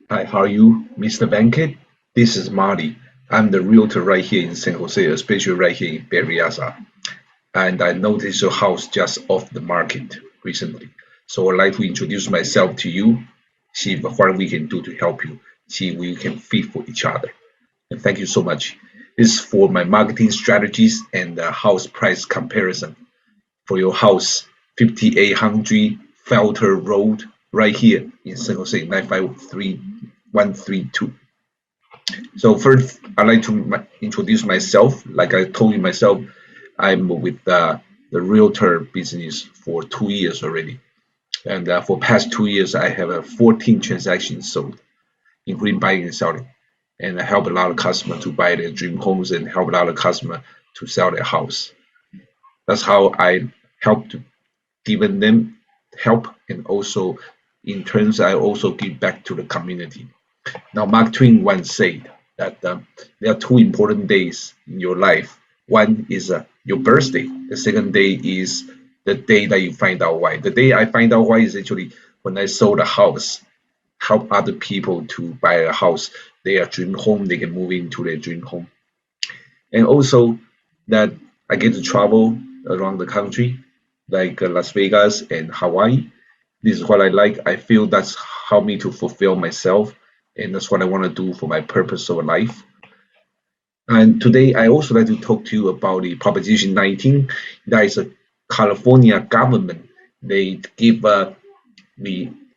Hi, how are you, Mr. Bankett? This is Marty. I'm the realtor right here in San Jose, especially right here in Berryessa. And I noticed your house just off the market recently. So I'd like to introduce myself to you, see what we can do to help you, see if we can fit for each other. And thank you so much. This is for my marketing strategies and the house price comparison for your house, 5800 Felter Road, right here in San Jose, 953132. So first, I'd like to introduce myself. Like I told you myself, I'm with the realtor business for 2 years already. And for past 2 years, I have 14 transactions sold, including buying and selling. And I help a lot of customers to buy their dream homes and help a lot of customers to sell their house. That's how I help to given them help, and also in turns I also give back to the community. Now, Mark Twain once said that there are two important days in your life. One is your birthday. The second day is the day that you find out why. The day I find out why is actually when I sold a house, help other people to buy a house, their dream home, they can move into their dream home. And also that I get to travel around the country, like Las Vegas and Hawaii. This is what I like. I feel that's how me to fulfill myself, and that's what I want to do for my purpose of life. And today, I also like to talk to you about the Proposition 19. That is a California government. They give the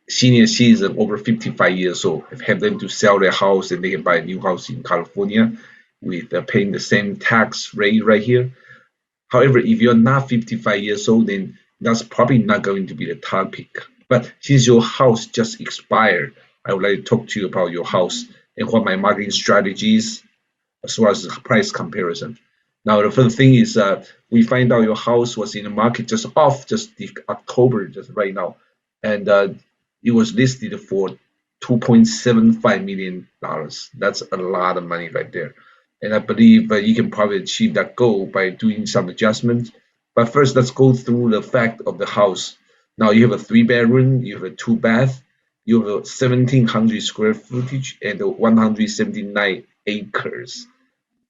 senior citizen over 55 years old, have them to sell their house and they can buy a new house in California with paying the same tax rate right here. However, if you're not 55 years old, then that's probably not going to be the topic. But since your house just expired, I would like to talk to you about your house and what my marketing strategies as well as price comparison. Now, the first thing is we find out your house was in the market just off just the October, just right now, and it was listed for $2.75 million. That's a lot of money right there. And I believe you can probably achieve that goal by doing some adjustments. But first, let's go through the fact of the house. Now, you have a three-bedroom, you have a two-bath, you have a 1,700 square footage, and 179 acres.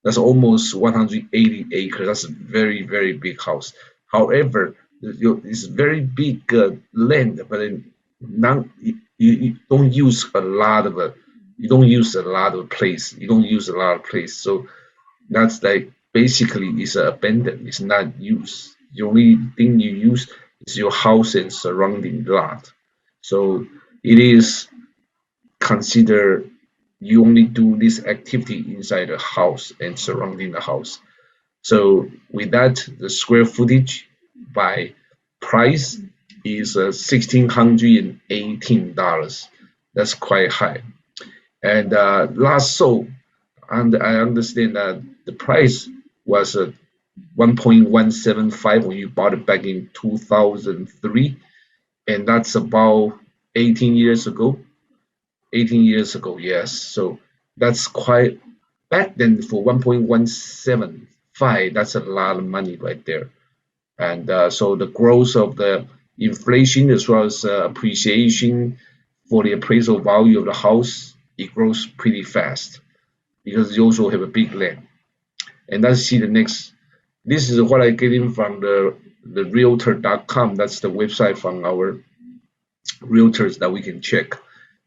That's almost 180 acres. That's a very, very big house. However, it's very big land, but then you don't use a lot of you don't use a lot of place. You don't use a lot of place. So that's like basically it's abandoned. It's not used. The only thing you use is your house and surrounding lot. So it is considered you only do this activity inside the house and surrounding the house. So with that, the square footage by price is $1,618. That's quite high. And last sold, and I understand that the price was 1.175 when you bought it back in 2003, and that's about 18 years ago. 18 years ago, yes. So that's quite back then for 1.175. That's a lot of money right there. And so the growth of the inflation as well as appreciation for the appraisal value of the house, it grows pretty fast because you also have a big land. And let's see the next. This is what I get in from the realtor.com. That's the website from our realtors that we can check.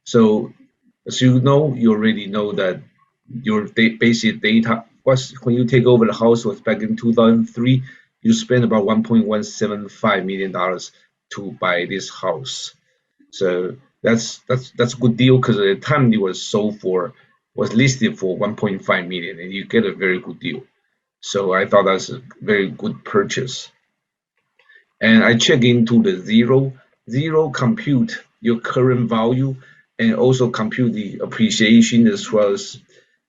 So as you know, you already know that your basic data was when you take over the house was back in 2003. You spent about $1.175 million to buy this house. So that's a good deal because at the time it was listed for 1.5 million, and you get a very good deal. So I thought that's a very good purchase. And I check into the zero compute your current value and also compute the appreciation as well as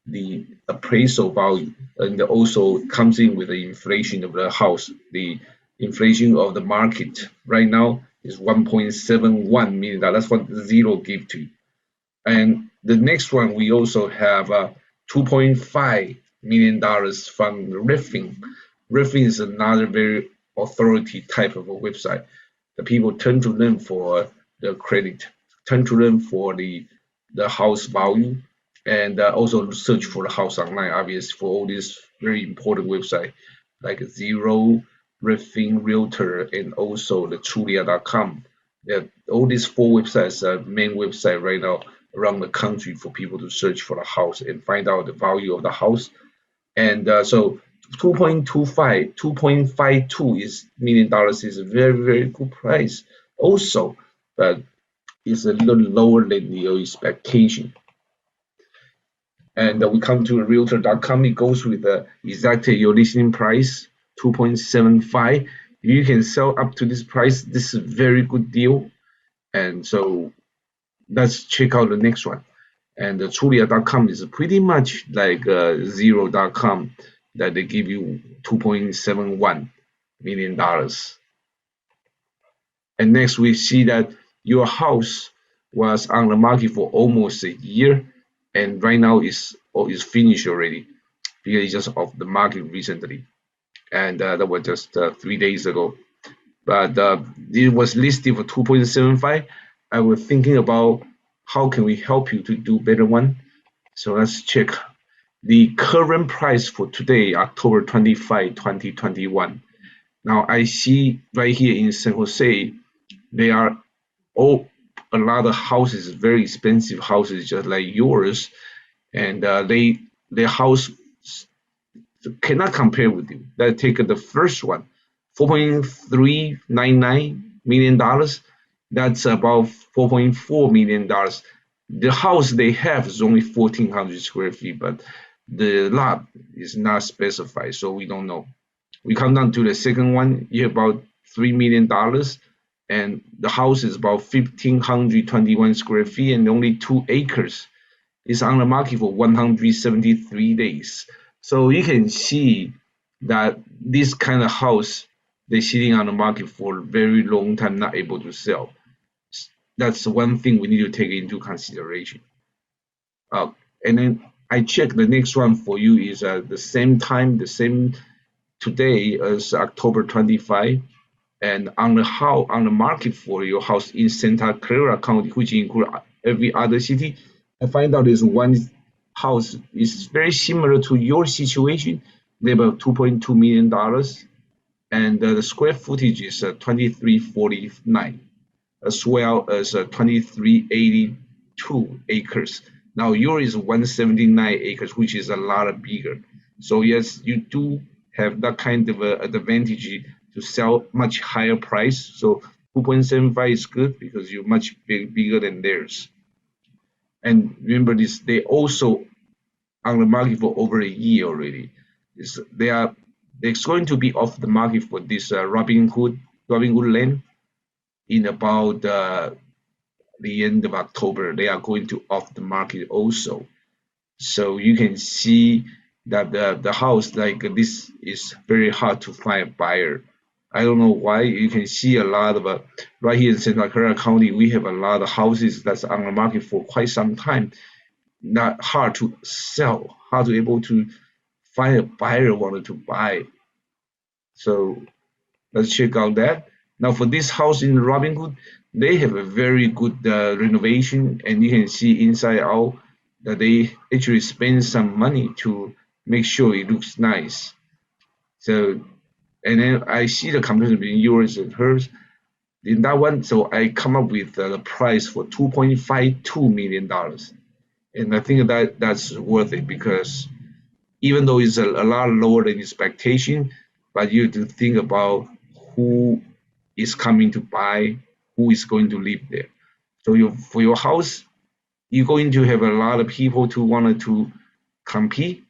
the appraisal value, and also comes in with the inflation of the house. The inflation of the market right now is 1.71 million. That's what zero give to you. And the next one we also have $2.5 million from Redfin. Redfin is another very authority type of a website. The people turn to them for the credit, turn to them for the the house value, and also search for the house online. Obviously, for all these very important websites like Zero, Redfin, Realtor, and also the Trulia.com. Yeah, all these four websites are main website right now around the country for people to search for the house and find out the value of the house. And so 2.25, 2.52 is $1 million is a very, very good price. Also, but it's a little lower than your expectation. And we come to realtor.com. It goes with the exactly your listing price, 2.75. You can sell up to this price. This is a very good deal. And so let's check out the next one. And the Trulia.com is pretty much like Zero.com that they give you $2.71 million. And next we see that your house was on the market for almost a year, and right now is finished already because it's just off the market recently, and that was just 3 days ago. But it was listed for 2.75. I was thinking about how can we help you to do better one. So let's check the current price for today, October 25, 2021. Now I see right here in San Jose, they are all a lot of houses, very expensive houses, just like yours, and their house cannot compare with you. Let's take the first one, $4.399 million. That's about $4.4 million. The house they have is only 1,400 square feet, but the lot is not specified, so we don't know. We come down to the second one, you have about $3 million, and the house is about 1,521 square feet and only 2 acres. It's on the market for 173 days. So you can see that this kind of house, they're sitting on the market for a very long time, not able to sell. That's one thing we need to take into consideration. And then I check the next one for you is the same time, the same today as October 25, and on the market for your house in Santa Clara County, which include every other city, I find out there's one house is very similar to your situation. They have $2.2 million, and the square footage is 2349, as well as 2382 acres. Now yours is 179 acres, which is a lot bigger. So yes, you do have that kind of advantage to sell much higher price. So 2.75 is good because you're much bigger than theirs. And remember this, they also on the market for over a year already. They're going to be off the market for this Robinhood land in about the end of October. They are going to off the market also. So you can see that the house like this is very hard to find a buyer. I don't know why. You can see a lot of right here in Santa Clara County, we have a lot of houses that's on the market for quite some time. Not hard to sell, hard to able to find a buyer wanted to buy. So let's check out that. Now for this house in Robinhood, they have a very good renovation, and you can see inside out that they actually spend some money to make sure it looks nice. So, and then I see the comparison between yours and hers in that one. So I come up with the price for $2.52 million, and I think that that's worth it because even though it's a lot lower than expectation, but you have to think about who is coming to buy, who is going to live there. So for your house, you're going to have a lot of people to want to compete.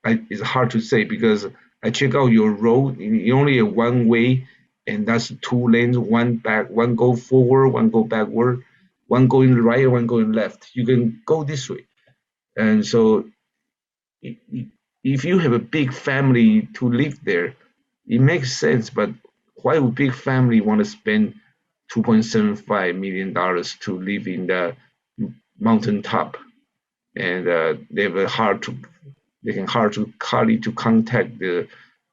It's hard to say because I check out your road, you only have one way, and that's two lanes, one back, one go forward, one go backward, one going right, one going left. You can go this way. And so if you have a big family to live there, it makes sense, but why would big family want to spend $2.75 million to live in the mountaintop? And they can hardly to contact the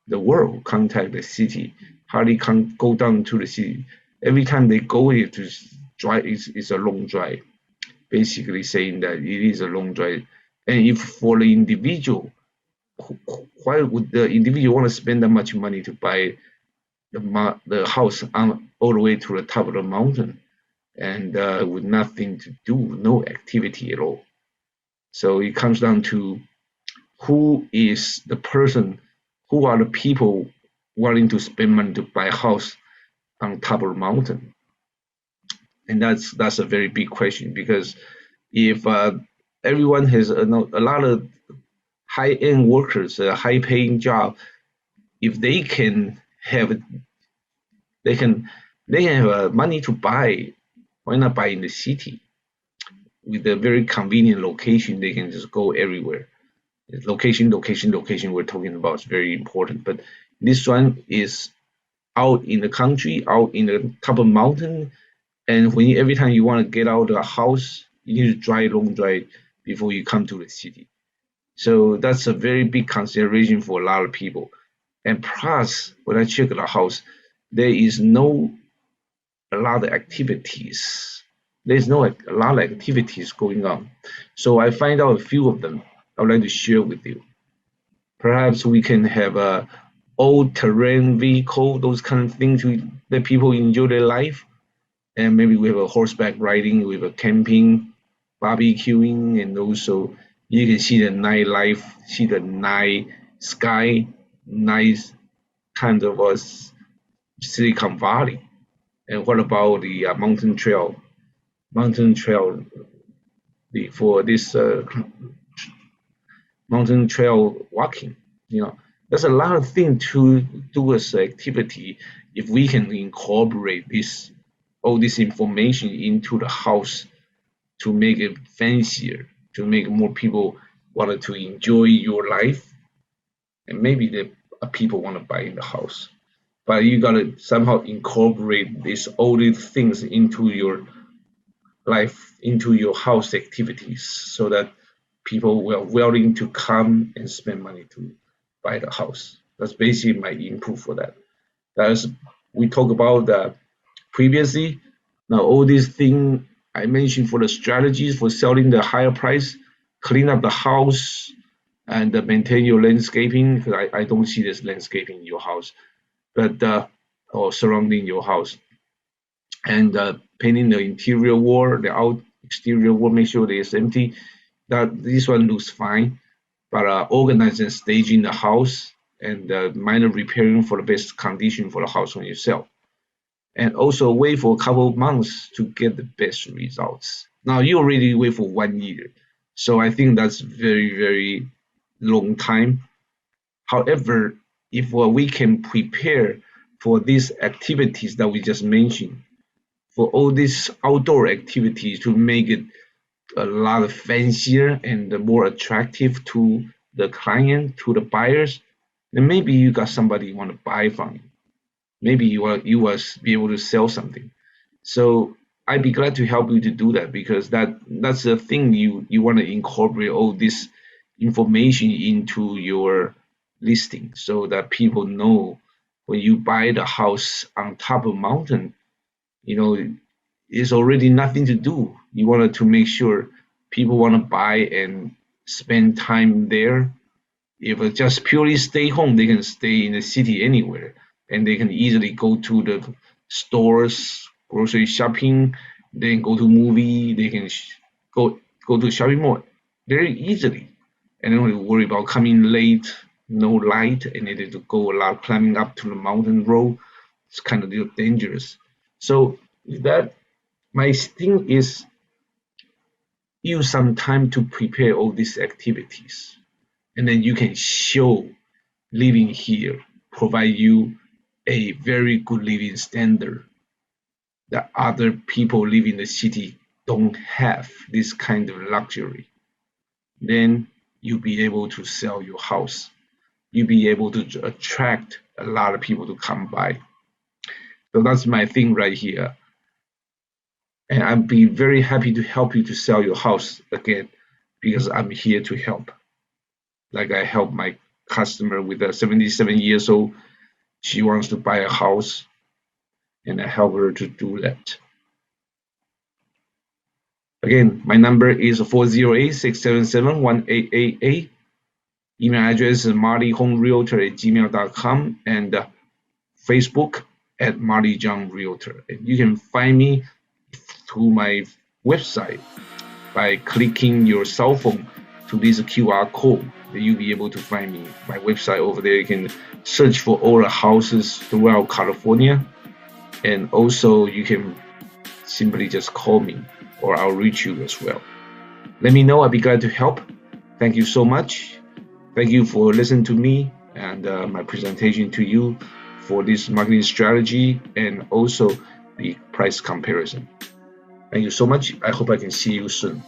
world, contact the city, hardly can go down to the city. Every time they go here to drive, it's a long drive. basically saying that it is a long drive. And if for the individual, why would the individual want to spend that much money to buy the house on all the way to the top of the mountain and with nothing to do, no activity at all? So it comes down to who is the person, who are the people wanting to spend money to buy a house on top of a mountain? And that's a very big question, because if everyone has a lot of high-end workers, a high-paying job, if they can they can have money to buy, why not buy in the city with a very convenient location? They can just go everywhere. Location, location, location. We're talking about is very important, but this one is out in the country, out in the top of mountain, and every time you want to get out of the house, you need to drive long drive before you come to the city. So that's a very big consideration for a lot of people. And plus, when I check the house, there is no a lot of activities. There's no a lot of activities going on. So I find out a few of them I would like to share with you. Perhaps we can have a all-terrain vehicle, those kind of things that people enjoy their life. And maybe we have a horseback riding, we have a camping, barbecuing, and also you can see the nightlife, see the night sky, nice kind of a Silicon Valley. And what about the mountain trail? Mountain trail for this mountain trail walking. You know, there's a lot of things to do as activity if we can incorporate all this information into the house to make it fancier, to make more people wanted to enjoy your life, and maybe the people want to buy in the house. But you gotta somehow incorporate all these things into your life, into your house activities, so that people were willing to come and spend money to buy the house. That's basically my input for that. As we talked about previously, now all these things I mentioned for the strategies for selling the higher price, clean up the house, and maintain your landscaping, because I don't see this landscaping in your house, but or surrounding your house, and painting the interior wall, the exterior wall, make sure that it's empty. That this one looks fine, but organizing and staging the house and minor repairing for the best condition for the house when you sell. And also wait for a couple of months to get the best results. Now you already wait for 1 year, so I think that's very, very long time. However, if we can prepare for these activities that we just mentioned, for all these outdoor activities to make it a lot fancier and more attractive to the client, to the buyers, then maybe you got somebody you want to buy from you. Maybe you was be able to sell something. So I'd be glad to help you to do that, because that's the thing you want to incorporate all this information into your listing, so that people know when you buy the house on top of a mountain, you know, it's already nothing to do. You wanted to make sure people want to buy and spend time there. If it just purely stay home, they can stay in the city anywhere, and they can easily go to the stores, grocery shopping, then go to movie. They can go to shopping mall very easily, and don't have to worry about coming late, no light, and they need to go a lot climbing up to the mountain road. It's kind of little dangerous. So that my thing is use some time to prepare all these activities, and then you can show living here provide you a very good living standard that other people living in the city don't have this kind of luxury. Then you'll be able to sell your house. You'll be able to attract a lot of people to come by. So that's my thing right here. And I'd be very happy to help you to sell your house again, because I'm here to help. Like I help my customer with a 77 years old. She wants to buy a house, and I help her to do that. Again, my number is 408-677-1888. Email address is marleyhomerealtor@gmail.com, and Facebook at Marley John Realtor. And you can find me through my website by clicking your cell phone to this QR code. You'll be able to find me. My website over there, you can search for all the houses throughout California. And also you can simply just call me, or I'll reach you as well. Let me know, I'll be glad to help. Thank you so much. Thank you for listening to me and my presentation to you for this marketing strategy and also the price comparison. Thank you so much. I hope I can see you soon.